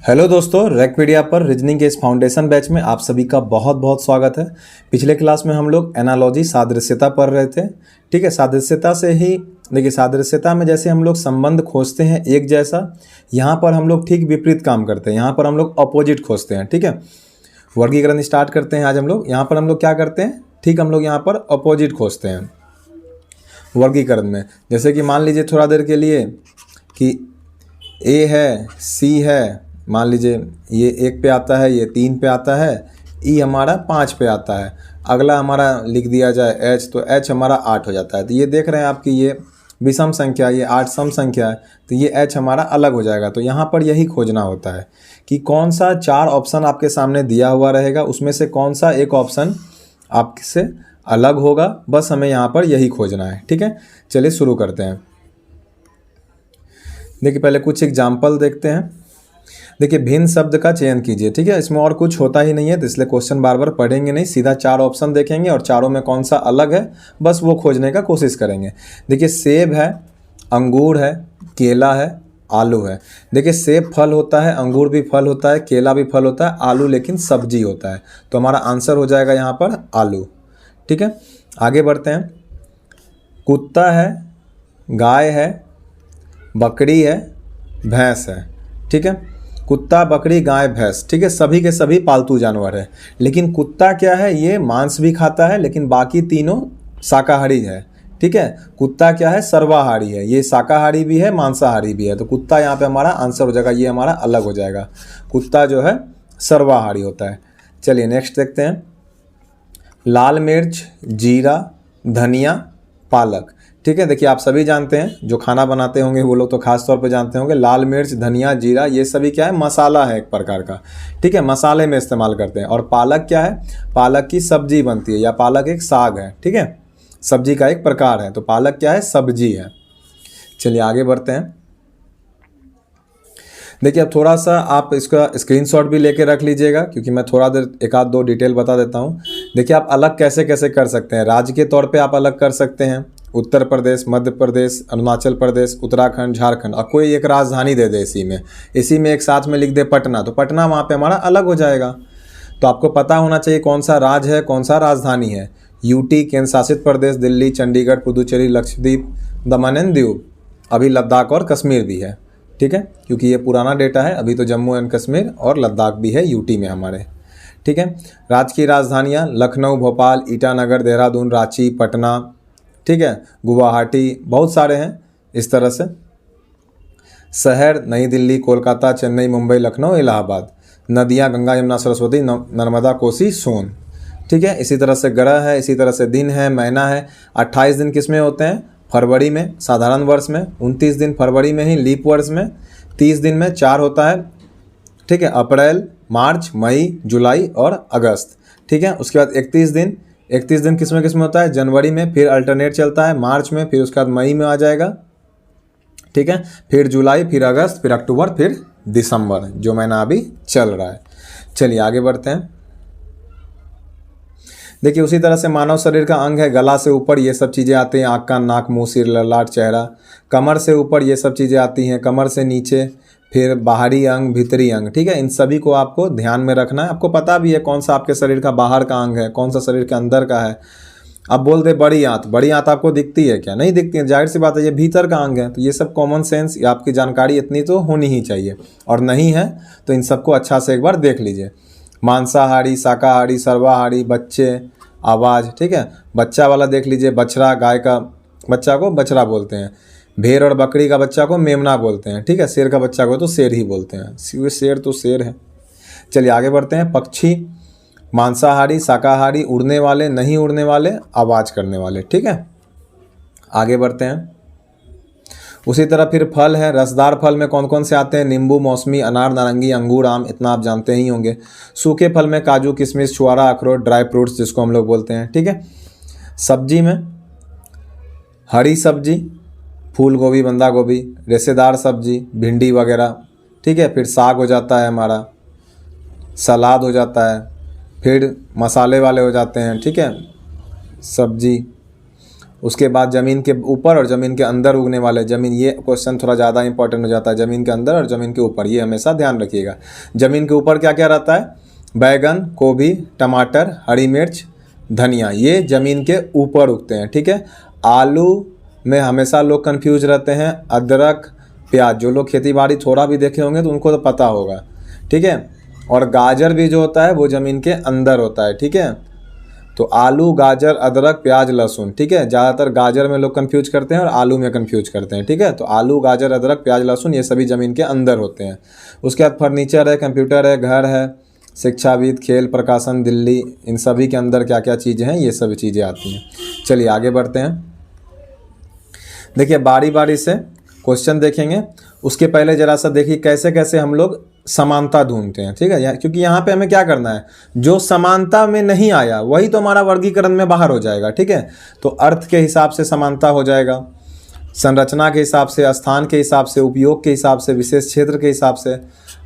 Hello दोस्तों, रैकपीडिया पर reasoning के इस फाउंडेशन बैच में आप सभी का बहुत बहुत स्वागत है। पिछले क्लास में हम लोग एनालॉजी सादृश्यता पढ़ रहे थे। ठीक है, सादृश्यता से ही देखिए, सादृश्यता में जैसे हम लोग संबंध खोजते हैं एक जैसा, यहाँ पर हम लोग ठीक विपरीत काम करते हैं। यहाँ पर हम लोग अपोजिट खोजते हैं। ठीक है, वर्गीकरण स्टार्ट करते हैं आज हम लोग। यहाँ पर हम लोग क्या करते हैं, ठीक हम लोग यहाँ पर अपोजिट खोजते हैं वर्गीकरण में। जैसे कि मान लीजिए थोड़ा देर के लिए कि ए है, सी है, मान लीजिए ये 1 पे आता है, ये 3 पे आता है, ई हमारा 5 पे आता है। अगला हमारा लिख दिया जाए एच, तो एच हमारा 8 हो जाता है। तो ये देख रहे हैं आपकी ये विषम संख्या, ये 8 सम संख्या है, तो ये एच हमारा अलग हो जाएगा। तो यहाँ पर यही खोजना होता है कि कौन सा 4 ऑप्शन आपके सामने दिया हुआ रहेगा, उसमें से कौन सा एक ऑप्शन आपसे अलग होगा, बस हमें यहाँ पर यही खोजना है। ठीक है, चलिए शुरू करते हैं। देखिए पहले कुछ एग्जाम्पल देखते हैं। देखिए भिन्न शब्द का चयन कीजिए। ठीक है, इसमें और कुछ होता ही नहीं है, तो इसलिए क्वेश्चन बार बार पढ़ेंगे नहीं, सीधा 4 ऑप्शन देखेंगे और चारों में कौन सा अलग है बस वो खोजने का कोशिश करेंगे। देखिए सेब है, अंगूर है, केला है, आलू है। देखिए सेब फल होता है, अंगूर भी फल होता है, केला भी फल होता है, आलू लेकिन सब्जी होता है। तो हमारा आंसर हो जाएगा यहाँ पर आलू। ठीक है, आगे बढ़ते हैं। कुत्ता है, गाय है, बकरी है, भैंस है। ठीक है, कुत्ता, बकरी, गाय, भैंस, ठीक है, सभी के सभी पालतू जानवर है। लेकिन कुत्ता क्या है, ये मांस भी खाता है, लेकिन बाकी तीनों शाकाहारी है। ठीक है, कुत्ता क्या है, सर्वाहारी है, ये शाकाहारी भी है, मांसाहारी भी है। तो कुत्ता यहाँ पे हमारा आंसर हो जाएगा, ये हमारा अलग हो जाएगा। कुत्ता जो है सर्वाहारी होता है। चलिए नेक्स्ट देखते हैं। लाल मिर्च, जीरा, धनिया, पालक। ठीक है, देखिए आप सभी जानते हैं, जो खाना बनाते होंगे वो लोग तो खास तौर पे जानते होंगे, लाल मिर्च, धनिया, जीरा, ये सभी क्या है, मसाला है एक प्रकार का। ठीक है, मसाले में इस्तेमाल करते हैं। और पालक क्या है, पालक की सब्जी बनती है, या पालक एक साग है। ठीक है, सब्जी का एक प्रकार है, तो पालक क्या है, सब्जी है। चलिए आगे बढ़ते हैं। देखिए अब थोड़ा सा आप इसका स्क्रीनशॉट भी लेके रख लीजिएगा, क्योंकि मैं थोड़ा देर एक आध दो डिटेल बता देता हूँ। देखिए आप अलग कैसे कैसे कर सकते हैं। राज्य के तौर पे आप अलग कर सकते हैं, उत्तर प्रदेश, मध्य प्रदेश, अरुणाचल प्रदेश, उत्तराखंड, झारखंड, और कोई एक राजधानी दे दे इसी में एक साथ में लिख दे पटना, तो पटना वहाँ पे हमारा अलग हो जाएगा। तो आपको पता होना चाहिए कौन सा राज्य है, कौन सा राजधानी है। यूटी केंद्र शासित प्रदेश, दिल्ली, चंडीगढ़, पुदुचेरी, लक्षद्वीप, दमन एंड दीव, अभी लद्दाख और कश्मीर भी है। ठीक है, क्योंकि ये पुराना डेटा है, अभी तो जम्मू एंड कश्मीर और लद्दाख भी है यूटी में हमारे। ठीक है, राज्य की राजधानियाँ लखनऊ, भोपाल, ईटानगर, देहरादून, रांची, पटना, ठीक है, गुवाहाटी, बहुत सारे हैं इस तरह से। शहर नई दिल्ली, कोलकाता, चेन्नई, मुंबई, लखनऊ, इलाहाबाद। नदियाँ गंगा, यमुना, सरस्वती, नर्मदा, कोसी, सोन। ठीक है, इसी तरह से ग्रह है, इसी तरह से दिन है, महीना है। 28 दिन किस में होते हैं, फरवरी में, साधारण वर्ष में। 29 दिन फरवरी में ही, लीप वर्ष में। 30 दिन में 4 होता है। ठीक है, अप्रैल, मार्च, मई, जुलाई और अगस्त। ठीक है, उसके बाद 31 दिन किस में होता है, जनवरी में, फिर अल्टरनेट चलता है मार्च में, फिर उसके बाद मई में आ जाएगा। ठीक है, फिर जुलाई, फिर अगस्त, फिर अक्टूबर, फिर दिसंबर, जो महीना अभी चल रहा है। चलिए आगे बढ़ते हैं। देखिए उसी तरह से मानव शरीर का अंग है, गला से ऊपर ये सब चीज़ें आती हैं, आँख, कान, नाक, मुंह, सिर, ललाट, चेहरा। कमर से ऊपर ये सब चीज़ें आती हैं, कमर से नीचे फिर बाहरी अंग, भीतरी अंग। ठीक है, इन सभी को आपको ध्यान में रखना है। आपको पता भी है कौन सा आपके शरीर का बाहर का अंग है, कौन सा शरीर के अंदर का है। अब बोल दे बड़ी आंत आपको दिखती है क्या, नहीं दिखती है, जाहिर सी बात है ये भीतर का अंग है। तो ये सब कॉमन सेंस, आपकी जानकारी इतनी तो होनी ही चाहिए, और नहीं है तो इन सबको अच्छा से एक बार देख लीजिए। मांसाहारी, शाकाहारी, सर्वाहारी, बच्चे, आवाज़। ठीक है, बच्चा वाला देख लीजिए, बछड़ा, गाय का बच्चा को बछड़ा बोलते हैं, भेड़ और बकरी का बच्चा को मेमना बोलते हैं। ठीक है, शेर का बच्चा को तो शेर ही बोलते हैं, शेर तो शेर है। चलिए आगे बढ़ते हैं। पक्षी, मांसाहारी, शाकाहारी, उड़ने वाले, नहीं उड़ने वाले, आवाज़ करने वाले। ठीक है, आगे बढ़ते हैं। उसी तरह फिर फल है, रसदार फल में कौन कौन से आते हैं, नींबू, मौसमी, अनार, नारंगी, अंगूर, आम, इतना आप जानते ही होंगे। सूखे फल में काजू, किशमिश, छुआरा, अखरोट, ड्राई फ्रूट्स जिसको हम लोग बोलते हैं। ठीक है, सब्जी में हरी सब्जी, फूल गोभी, बंदा गोभी, रेशेदार सब्जी, भिंडी वगैरह। ठीक है, फिर साग हो जाता है हमारा, सलाद हो जाता है, फिर मसाले वाले हो जाते हैं। ठीक है, सब्जी, उसके बाद ज़मीन के ऊपर और ज़मीन के अंदर उगने वाले ज़मीन, ये क्वेश्चन थोड़ा ज़्यादा इंपॉर्टेंट हो जाता है, ज़मीन के अंदर और ज़मीन के ऊपर, ये हमेशा ध्यान रखिएगा। ज़मीन के ऊपर क्या क्या रहता है, बैगन, गोभी, टमाटर, हरी मिर्च, धनिया, ये ज़मीन के ऊपर उगते हैं, ठीक है। आलू में हमेशा लोग कंफ्यूज रहते हैं, अदरक, प्याज, जो लोग खेती बाड़ी थोड़ा भी देखे होंगे तो उनको तो पता होगा, ठीक है। और गाजर भी जो होता है वो ज़मीन के अंदर होता है, ठीक है। तो आलू, गाजर, अदरक, प्याज, लहसुन, ठीक है। ज़्यादातर गाजर में लोग कंफ्यूज करते हैं और आलू में कंफ्यूज करते हैं, ठीक है। तो आलू, गाजर, अदरक, प्याज, लहसुन, ये सभी ज़मीन के अंदर होते हैं। उसके बाद फर्नीचर है, कंप्यूटर है, घर है, शिक्षाविद, खेल, प्रकाशन, दिल्ली, इन सभी के अंदर क्या क्या चीज़ें हैं, ये सभी चीज़ें आती हैं। चलिए आगे बढ़ते हैं। देखिए बारी बारी से क्वेश्चन देखेंगे, उसके पहले ज़रा सा देखिए कैसे कैसे हम लोग समानता ढूंढते हैं, ठीक है। क्योंकि यहाँ पे हमें क्या करना है, जो समानता में नहीं आया वही तो हमारा वर्गीकरण में बाहर हो जाएगा, ठीक है। तो अर्थ के हिसाब से समानता हो जाएगा, संरचना के हिसाब से, स्थान के हिसाब से, उपयोग के हिसाब से, विशेष क्षेत्र के हिसाब से,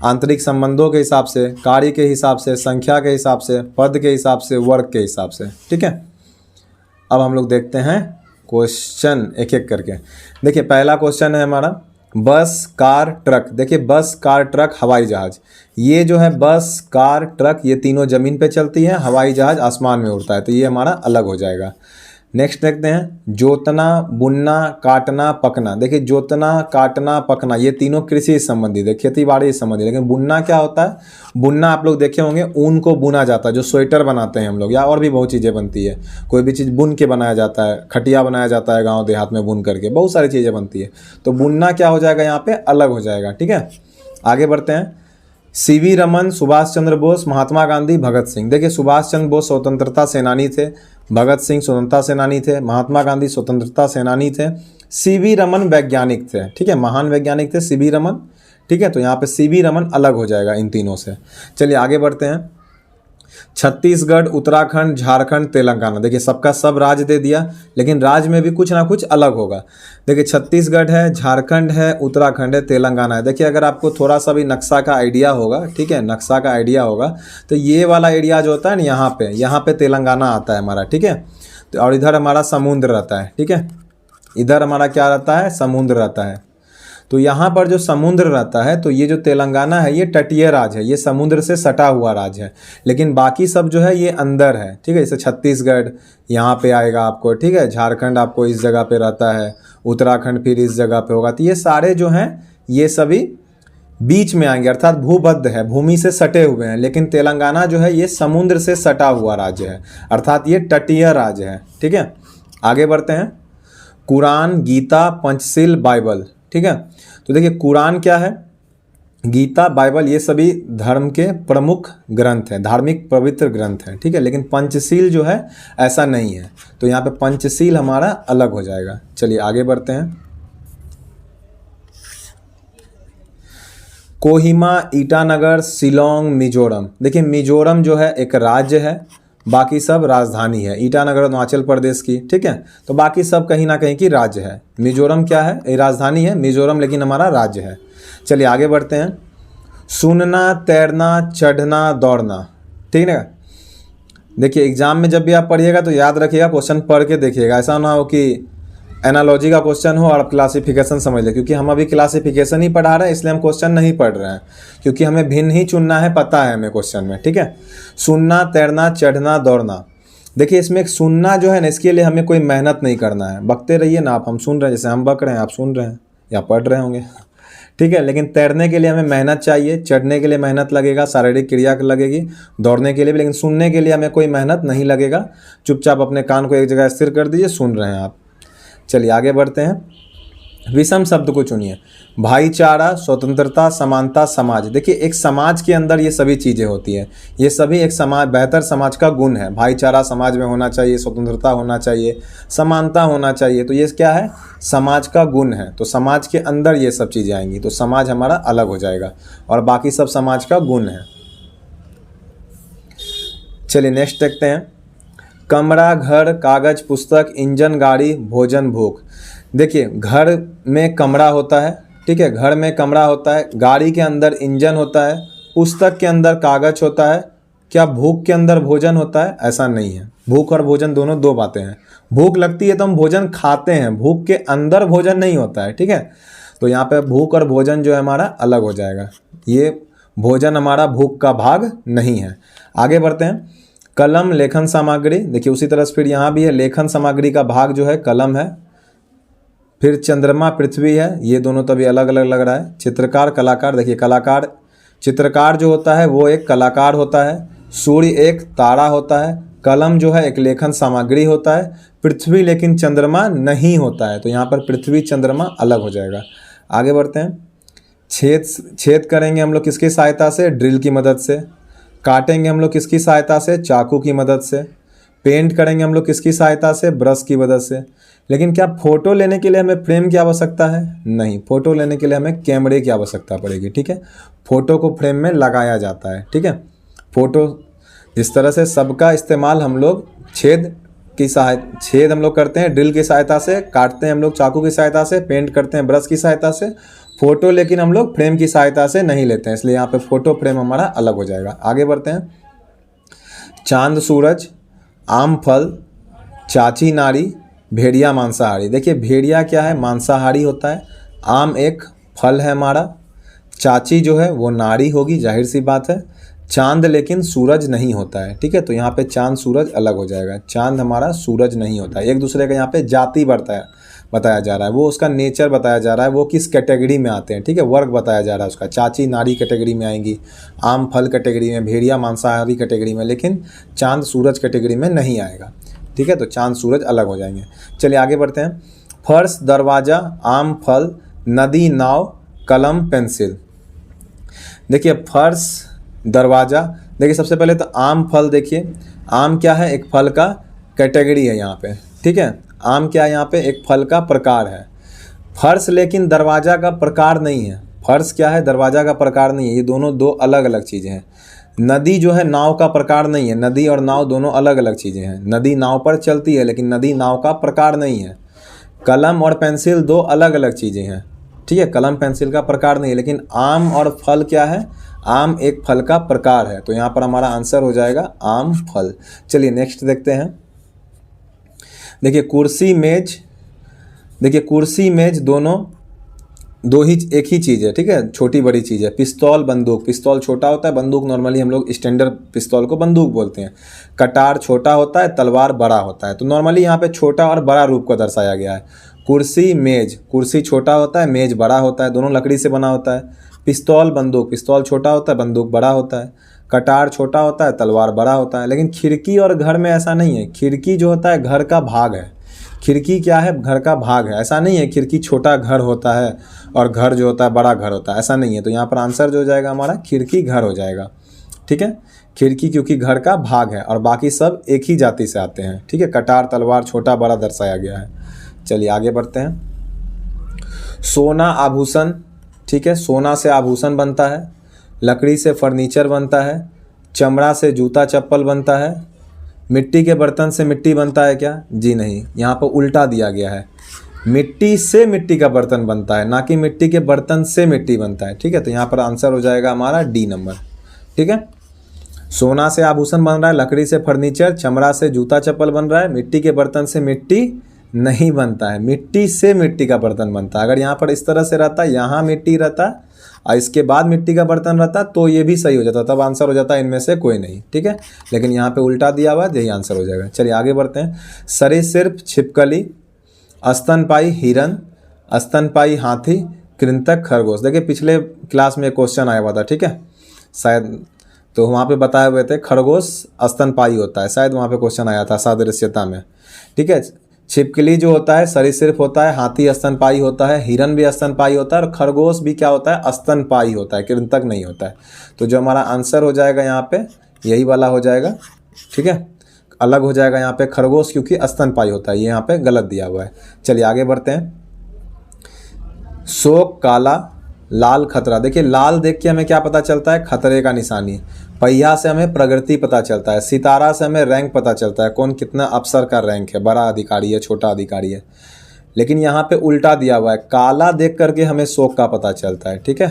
आंतरिक संबंधों के हिसाब से, कार्य के हिसाब से, संख्या के हिसाब से, पद के हिसाब से, वर्ग के हिसाब से, ठीक है। अब हम लोग देखते हैं क्वेश्चन एक एक करके। देखिए पहला क्वेश्चन है हमारा, बस, कार, ट्रक। देखिए बस, कार, ट्रक, हवाई जहाज, ये जो है बस, कार, ट्रक, ये तीनों ज़मीन पे चलती है, हवाई जहाज आसमान में उड़ता है, तो ये हमारा अलग हो जाएगा। नेक्स्ट देखते हैं, जोतना, बुनना, काटना, पकना। देखिए जोतना, काटना, पकना, ये तीनों कृषि से संबंधित है, खेती बाड़ी से संबंधित। लेकिन बुनना क्या होता है, बुनना आप लोग देखे होंगे, ऊन को बुना जाता है, जो स्वेटर बनाते हैं हम लोग, या और भी बहुत चीज़ें बनती है, कोई भी चीज़ बुन के बनाया जाता है, खटिया बनाया जाता है गाँव देहात में बुन करके, बहुत सारी चीज़ें बनती है। तो बुनना क्या हो जाएगा, यहाँ पर अलग हो जाएगा, ठीक है। आगे बढ़ते हैं, सीवी रमन, सुभाष चंद्र बोस, महात्मा गांधी, भगत सिंह। देखिए सुभाष चंद्र बोस स्वतंत्रता सेनानी थे, भगत सिंह स्वतंत्रता सेनानी थे, महात्मा गांधी स्वतंत्रता सेनानी थे, सीवी रमन वैज्ञानिक थे, ठीक है, महान वैज्ञानिक थे सीवी रमन, ठीक है। तो यहाँ पे सीवी रमन अलग हो जाएगा इन तीनों से। चलिए आगे बढ़ते हैं, छत्तीसगढ़, उत्तराखंड, झारखंड, तेलंगाना। देखिए सबका सब राज्य दे दिया, लेकिन राज्य में भी कुछ ना कुछ अलग होगा। देखिए छत्तीसगढ़ है, झारखंड है, उत्तराखंड है, तेलंगाना है। देखिए अगर आपको थोड़ा सा भी नक्शा का आइडिया होगा, ठीक है, नक्शा का आइडिया होगा, तो ये वाला एरिया जो होता है ना, यहाँ पे तेलंगाना आता है हमारा, ठीक है। तो और इधर हमारा समुद्र रहता है, ठीक है, इधर हमारा क्या रहता है, समुद्र रहता है। तो यहाँ पर जो समुद्र रहता है, तो ये जो तेलंगाना है ये तटीय राज्य है, ये समुद्र से सटा हुआ राज्य है। लेकिन बाकी सब जो है ये अंदर है, ठीक है। जैसे छत्तीसगढ़ यहाँ पे आएगा आपको, ठीक है, झारखंड आपको इस जगह पे रहता है, उत्तराखंड फिर इस जगह पे होगा। तो ये सारे जो हैं ये सभी बीच में आएंगे, अर्थात भूबद्ध है, भूमि से सटे हुए हैं। लेकिन तेलंगाना जो है ये समुद्र से सटा हुआ राज्य है, अर्थात ये तटीय राज्य है, ठीक है। आगे बढ़ते हैं, कुरान, गीता, पंचशील, बाइबल, ठीक है। तो देखिए कुरान क्या है, गीता, बाइबल, ये सभी धर्म के प्रमुख ग्रंथ हैं, धार्मिक पवित्र ग्रंथ हैं, ठीक है। लेकिन पंचशील जो है ऐसा नहीं है, तो यहाँ पे पंचशील हमारा अलग हो जाएगा। चलिए आगे बढ़ते हैं, कोहिमा, ईटानगर, शिलोंग, मिजोरम। देखिए मिजोरम जो है एक राज्य है, बाकी सब राजधानी है। ईटानगर अरुणाचल प्रदेश की, ठीक है। तो बाकी सब कहीं ना कहीं की राज्य है। मिजोरम क्या है, ये राजधानी है मिजोरम, लेकिन हमारा राज्य है। चलिए आगे बढ़ते हैं, सुनना, तैरना, चढ़ना, दौड़ना, ठीक है। देखिए एग्जाम में जब भी आप पढ़िएगा तो याद रखिएगा, क्वेश्चन पढ़ के देखिएगा, ऐसा ना हो कि एनालॉजी का क्वेश्चन हो और आप क्लासिफिकेशन समझ लें। क्योंकि हम अभी क्लासिफिकेशन ही पढ़ा रहे हैं, इसलिए हम क्वेश्चन नहीं पढ़ रहे हैं, क्योंकि हमें भिन्न ही चुनना है, पता है हमें क्वेश्चन में, ठीक है। सुनना, तैरना, चढ़ना, दौड़ना। देखिए इसमें एक सुनना जो है ना, इसके लिए हमें कोई मेहनत नहीं करना है, बकते रहिए ना आप, हम सुन रहे हैं, जैसे हम बक रहे हैं आप सुन रहे हैं या पढ़ रहे होंगे, ठीक है। लेकिन तैरने के लिए हमें मेहनत चाहिए, चढ़ने के लिए मेहनत लगेगा, शारीरिक क्रिया लगेगी, दौड़ने के लिए भी। लेकिन सुनने के लिए हमें कोई मेहनत नहीं लगेगा, चुपचाप अपने कान को एक जगह स्थिर कर दीजिए, सुन रहे हैं आप। चलिए आगे बढ़ते हैं, विषम शब्द को चुनिए, भाईचारा, स्वतंत्रता, समानता, समाज। देखिए एक समाज के अंदर ये सभी चीज़ें होती हैं, ये सभी एक समाज, बेहतर समाज का गुण है। भाईचारा समाज में होना चाहिए, स्वतंत्रता होना चाहिए, समानता होना चाहिए, तो ये क्या है, समाज का गुण है। तो समाज के अंदर ये सब चीज़ें आएंगी, तो समाज हमारा अलग हो जाएगा और बाकी सब समाज का गुण है। चलिए नेक्स्ट देखते हैं, कमरा, घर, कागज, पुस्तक, इंजन, गाड़ी, भोजन, भूख। देखिए घर में कमरा होता है, ठीक है, घर में कमरा होता है, गाड़ी के अंदर इंजन होता है, पुस्तक के अंदर कागज होता है, क्या भूख के अंदर भोजन होता है? ऐसा नहीं है। भूख और भोजन दोनों दो बातें हैं। भूख लगती है तो हम भोजन खाते हैं, भूख के अंदर भोजन नहीं होता है, ठीक है। तो यहाँ पे भूख और भोजन जो है हमारा अलग हो जाएगा। ये भोजन हमारा भूख का भाग नहीं है। आगे बढ़ते हैं। कलम लेखन सामग्री, देखिए उसी तरह से फिर यहाँ भी है, लेखन सामग्री का भाग जो है कलम है। फिर चंद्रमा पृथ्वी है, ये दोनों तो अभी अलग अलग लग रहा है। चित्रकार कलाकार, देखिए कलाकार चित्रकार जो होता है वो एक कलाकार होता है। सूर्य एक तारा होता है। कलम जो है एक लेखन सामग्री होता है। पृथ्वी लेकिन चंद्रमा नहीं होता है, तो यहाँ पर पृथ्वी चंद्रमा अलग हो जाएगा। आगे बढ़ते हैं। छेद करेंगे हम लोग किसकी सहायता से? ड्रिल की मदद से। काटेंगे हम लोग किसकी सहायता से? चाकू की मदद से। पेंट करेंगे हम लोग किसकी सहायता से? ब्रश की मदद से। लेकिन क्या फ़ोटो लेने के लिए हमें फ्रेम की आवश्यकता है? नहीं, फ़ोटो लेने के लिए हमें कैमरे की आवश्यकता पड़ेगी, ठीक है। फ़ोटो को फ्रेम में लगाया जाता है, ठीक है। फ़ोटो जिस तरह से सबका इस्तेमाल हम लोग छेद हम लोग करते हैं ड्रिल की सहायता से, काटते हैं हम लोग चाकू की सहायता से, पेंट करते हैं ब्रश की सहायता से। फ़ोटो लेकिन हम लोग फ्रेम की सहायता से नहीं लेते हैं, इसलिए यहाँ पे फ़ोटो फ्रेम हमारा अलग हो जाएगा। आगे बढ़ते हैं। चांद सूरज, आम फल, चाची नारी, भेड़िया मांसाहारी। देखिए भेड़िया क्या है? मांसाहारी होता है। आम एक फल है हमारा। चाची जो है वो नारी होगी, जाहिर सी बात है। चांद लेकिन सूरज नहीं होता है, ठीक है। तो यहाँ पे चांद सूरज अलग हो जाएगा। चांद हमारा सूरज नहीं होता है। एक दूसरे का यहाँ पे जाति बताया जा रहा है, वो उसका नेचर बताया जा रहा है, वो किस कैटेगरी में आते हैं, ठीक है। वर्ग बताया जा रहा है उसका। चाची नारी कैटेगरी में आएंगी, आम फल कैटेगरी में, भेड़िया मांसाहारी कैटेगरी में, लेकिन चांद सूरज कैटेगरी में नहीं आएगा, ठीक है। तो चांद सूरज अलग हो जाएंगे। चलिए आगे बढ़ते हैं। फर्श, दरवाज़ा, आम फल, नदी, नाव, कलम, पेंसिल। देखिए फर्श, दरवाज़ा, देखिए सबसे पहले तो आम फल। देखिए आम क्या है? एक फल का कैटेगरी है यहाँ पे, ठीक है। आम क्या है? यहाँ पे एक फल का प्रकार है। फर्श लेकिन दरवाज़ा का प्रकार नहीं है। फर्श क्या है? दरवाज़ा का प्रकार नहीं है। ये दोनों दो अलग अलग चीज़ें हैं। नदी जो है नाव का प्रकार नहीं है। नदी और नाव दोनों अलग अलग चीज़ें हैं। नदी नाव पर चलती है लेकिन नदी नाव का प्रकार नहीं है। कलम और पेंसिल दो अलग अलग चीज़ें हैं, ठीक है। कलम पेंसिल का प्रकार नहीं है। लेकिन आम और फल क्या है? आम एक फल का प्रकार है। तो यहाँ पर हमारा आंसर हो जाएगा आम फल। चलिए नेक्स्ट देखते हैं। देखिए कुर्सी मेज, देखिए कुर्सी मेज दोनों एक ही चीज़ है, ठीक है। छोटी बड़ी चीज़ है। पिस्तौल, बंदूक, पिस्तौल छोटा होता है, बंदूक नॉर्मली हम लोग स्टैंडर्ड पिस्तौल को बंदूक बोलते हैं। कटार छोटा होता है, तलवार बड़ा होता है। तो नॉर्मली यहाँ पे छोटा और बड़ा रूप को दर्शाया गया है। कुर्सी मेज, कुर्सी छोटा होता है, मेज बड़ा होता है, दोनों लकड़ी से बना होता है। पिस्तौल, बंदूक, पिस्तौल छोटा होता है, बंदूक बड़ा होता है। कटार छोटा होता है, तलवार बड़ा होता है। लेकिन खिड़की और घर में ऐसा नहीं है। खिड़की जो होता है घर का भाग है। खिड़की क्या है? घर का भाग है। ऐसा नहीं है खिड़की छोटा घर होता है और घर जो होता है बड़ा घर होता है, ऐसा नहीं है। तो यहाँ पर आंसर जो हो जाएगा हमारा खिड़की घर हो जाएगा, ठीक है। खिड़की क्योंकि घर का भाग है और बाकी सब एक ही जाति से आते हैं, ठीक है। कटार, तलवार छोटा बड़ा दर्शाया गया है। चलिए आगे बढ़ते हैं। सोना, आभूषण, ठीक है। सोना से आभूषण बनता है। लकड़ी से फर्नीचर बनता है। चमड़ा से जूता चप्पल बनता है। मिट्टी के बर्तन से मिट्टी बनता है क्या? जी नहीं, यहाँ पर उल्टा दिया गया है। मिट्टी से मिट्टी का बर्तन बनता है, ना कि मिट्टी के बर्तन से मिट्टी बनता है, ठीक है। तो यहाँ पर आंसर हो जाएगा हमारा डी नंबर, ठीक है। सोना से आभूषण बन रहा है, लकड़ी से फर्नीचर, चमड़ा से जूता चप्पल बन रहा है, मिट्टी के बर्तन से मिट्टी नहीं बनता है, मिट्टी से मिट्टी का बर्तन बनता है। अगर यहाँ पर इस तरह से रहता, यहाँ मिट्टी रहता और इसके बाद मिट्टी का बर्तन रहता तो ये भी सही हो जाता, तब आंसर हो जाता इनमें से कोई नहीं, ठीक है। लेकिन यहाँ पे उल्टा दिया हुआ है, यही आंसर हो जाएगा। चलिए आगे बढ़ते हैं। सरीसृप, छिपकली, स्तनपाई हिरन, स्तनपाई हाथी, कृंतक खरगोश। देखिए पिछले क्लास में क्वेश्चन आया हुआ था, ठीक है, शायद तो वहाँ पे बताए हुए थे खरगोश स्तनपाई होता है, शायद वहाँ पे क्वेश्चन आया था सादृश्यता में, ठीक है। छिपकली जो होता है सरीसृप होता है, हाथी स्तनपाई होता है, हिरन भी स्तनपाई होता है और खरगोश भी क्या होता है? स्तनपाई होता है, कृंतक नहीं होता है। तो जो हमारा आंसर हो जाएगा यहाँ पे यही वाला हो जाएगा, ठीक है। अलग हो जाएगा यहाँ पे खरगोश क्योंकि स्तनपाई होता है, ये यहाँ पे गलत दिया हुआ है। चलिए आगे बढ़ते हैं। शोक, काला, लाल, खतरा। देखिए लाल देख के हमें क्या पता चलता है? खतरे का निशानी। पहिया से हमें प्रगति पता चलता है। सितारा से हमें रैंक पता चलता है, कौन कितना अफसर का रैंक है, बड़ा अधिकारी है, छोटा अधिकारी है। लेकिन यहाँ पे उल्टा दिया हुआ है, काला देख करके हमें शोक का पता चलता है, ठीक है।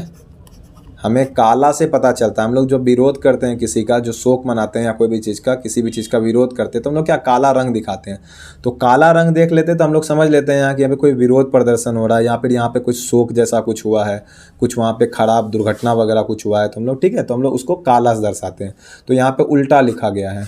हमें काला से पता चलता है। हम लोग जो विरोध करते हैं किसी का, जो शोक मनाते हैं या कोई भी चीज़ का, किसी भी चीज़ का विरोध करते हैं, तो हम लोग क्या काला रंग दिखाते हैं। तो काला रंग देख लेते हैं तो हम लोग समझ लेते हैं यहाँ कि यहाँ पे कोई विरोध प्रदर्शन हो रहा है, या फिर यहाँ पे कुछ शोक जैसा कुछ हुआ है, कुछ वहाँ पे खराब दुर्घटना वगैरह कुछ हुआ है, तो हम लोग ठीक है, तो हम लोग उसको काला से दर्शाते हैं। तो यहाँ पे उल्टा लिखा गया है,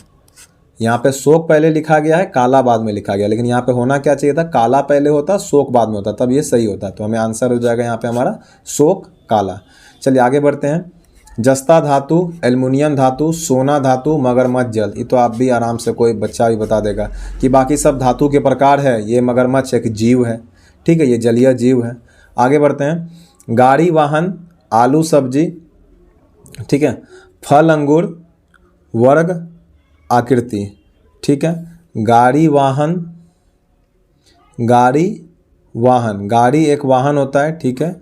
यहाँ पे शोक पहले लिखा गया है, काला बाद में लिखा गया, लेकिन यहाँ पे होना क्या चाहिए था, काला पहले होता, शोक बाद में होता, तब ये सही होता। तो हमें आंसर हो जाएगा यहाँ पे हमारा शोक काला। चलिए आगे बढ़ते हैं। जस्ता धातु, एल्युमिनियम धातु, सोना धातु, मगरमच्छ जल। ये तो आप भी आराम से, कोई बच्चा भी बता देगा कि बाकी सब धातु के प्रकार है, ये मगरमच्छ एक जीव है, ठीक है, ये जलीय जीव है। आगे बढ़ते हैं। गाड़ी वाहन, आलू सब्जी, ठीक है, फल अंगूर, वर्ग आकृति, ठीक है। गाड़ी वाहन, गाड़ी वाहन, गाड़ी एक वाहन होता है, ठीक है।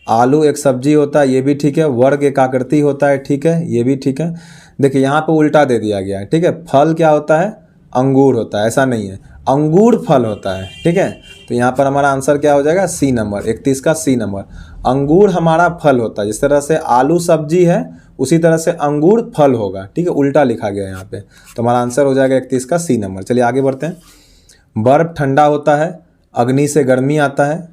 आलू एक सब्जी होता है, ये भी ठीक है। वर्ग एक आकृति होता है, ठीक है, ये भी ठीक है। देखिए यहाँ पे उल्टा दे दिया गया है, ठीक है। फल क्या होता है, अंगूर होता है, ऐसा नहीं है, अंगूर फल होता है, ठीक है। तो यहाँ पर हमारा आंसर क्या हो जाएगा, सी नंबर, 31 का सी नंबर। अंगूर हमारा फल होता है, जिस तरह से आलू सब्जी है उसी तरह से अंगूर फल होगा, ठीक है, उल्टा लिखा गया है यहाँ पे। तो हमारा आंसर हो जाएगा 31 का सी नंबर। चलिए आगे बढ़ते हैं। बर्फ ठंडा होता है, अग्नि से गर्मी आता है,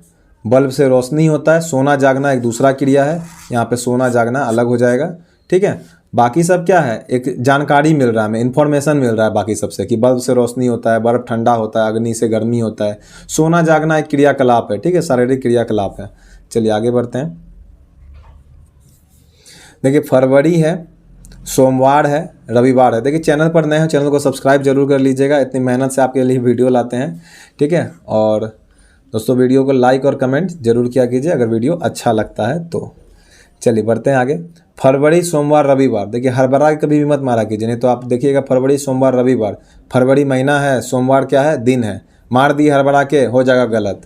बल्ब से रोशनी होता है, सोना जागना एक दूसरा क्रिया है, यहाँ पे सोना जागना अलग हो जाएगा, ठीक है। बाकी सब क्या है, एक जानकारी मिल रहा है हमें, इन्फॉर्मेशन मिल रहा है बाकी सबसे कि बल्ब से रोशनी होता है, बर्फ ठंडा होता है, अग्नि से गर्मी होता है, सोना जागना एक क्रियाकलाप है, ठीक है, शारीरिक क्रियाकलाप है। चलिए आगे बढ़ते हैं। देखिए फरवरी है, सोमवार है, रविवार है। देखिए चैनल पर नए हैं, चैनल को सब्सक्राइब जरूर कर लीजिएगा, इतनी मेहनत से आपके लिए वीडियो लाते हैं, ठीक है। और दोस्तों वीडियो को लाइक और कमेंट जरूर किया कीजिए अगर वीडियो अच्छा लगता है तो। चलिए बढ़ते हैं आगे। फरवरी, सोमवार, रविवार। देखिए हरबरा कभी भी मत मारा कीजिए, नहीं तो आप देखिएगा फरवरी, सोमवार, रविवार, फरवरी महीना है, सोमवार क्या है, दिन है, मार दी हरबरा के, हो जाएगा गलत,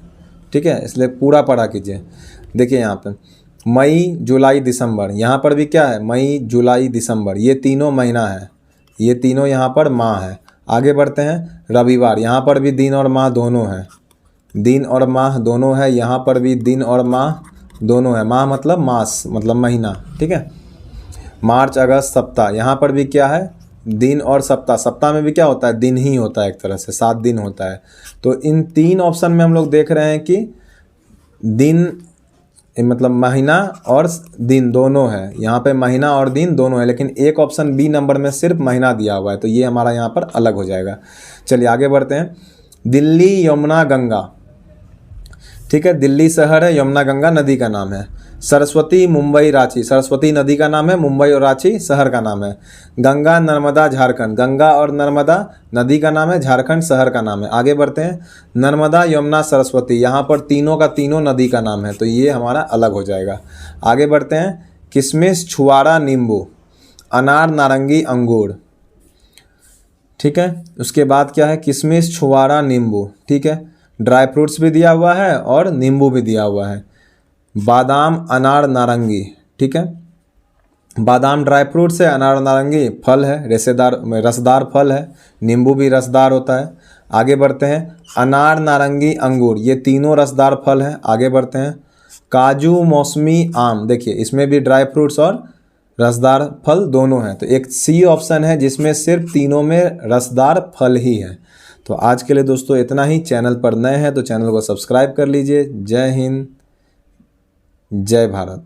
ठीक है, इसलिए पूरा पढ़ा कीजिए। देखिए यहाँ पे मई, जुलाई, दिसंबर, यहाँ पर भी क्या है, मई, जुलाई, दिसंबर, ये तीनों महीना है, ये तीनों यहाँ पर माह है। आगे बढ़ते हैं। रविवार, यहाँ पर भी दिन और माह दोनों हैं, दिन और माह दोनों है, यहाँ पर भी दिन और माह दोनों है, माह मतलब मास मतलब महीना, ठीक है। मार्च, अगस्त, सप्ताह, यहाँ पर भी क्या है, दिन और सप्ताह, सप्ताह में भी क्या होता है, दिन ही होता है, एक तरह से 7 दिन होता है। तो इन 3 ऑप्शन में हम लोग देख रहे हैं कि दिन मतलब महीना और दिन दोनों है, यहाँ पे महीना और दिन दोनों है, लेकिन एक ऑप्शन बी नंबर में सिर्फ महीना दिया हुआ है, तो ये हमारा यहाँ पर अलग हो जाएगा। चलिए आगे बढ़ते हैं। दिल्ली, यमुना, गंगा, ठीक है, दिल्ली शहर है, यमुना गंगा नदी का नाम है। सरस्वती, मुंबई, रांची, सरस्वती नदी का नाम है, मुंबई और रांची शहर का नाम है। गंगा, नर्मदा, झारखंड, गंगा और नर्मदा नदी का नाम है, झारखंड शहर का नाम है। आगे बढ़ते हैं। नर्मदा, यमुना, सरस्वती, यहाँ पर तीनों का तीनों नदी का नाम है, तो ये हमारा अलग हो जाएगा। आगे बढ़ते हैं। किशमिश, छुआरा, नींबू, अनार, नारंगी, अंगूर, ठीक है। उसके बाद क्या है, किशमिश, छुआरा, नींबू, ठीक है। ड्राई फ्रूट्स भी दिया हुआ है और नींबू भी दिया हुआ है। बादाम, अनार, नारंगी, ठीक है। बादाम ड्राई फ्रूट्स है, अनार नारंगी फल है, रसदार फल है, नींबू भी रसदार होता है। आगे बढ़ते हैं। अनार, नारंगी, अंगूर, ये तीनों रसदार फल है। आगे बढ़ते हैं। काजू, मौसमी, आम, देखिए इसमें भी ड्राई फ्रूट्स और रसदार फल दोनों हैं, तो एक सी ऑप्शन है जिसमें सिर्फ तीनों में रसदार फल ही है। तो आज के लिए दोस्तों इतना ही। चैनल पर नए हैं तो चैनल को सब्सक्राइब कर लीजिए। जय हिंद, जय भारत।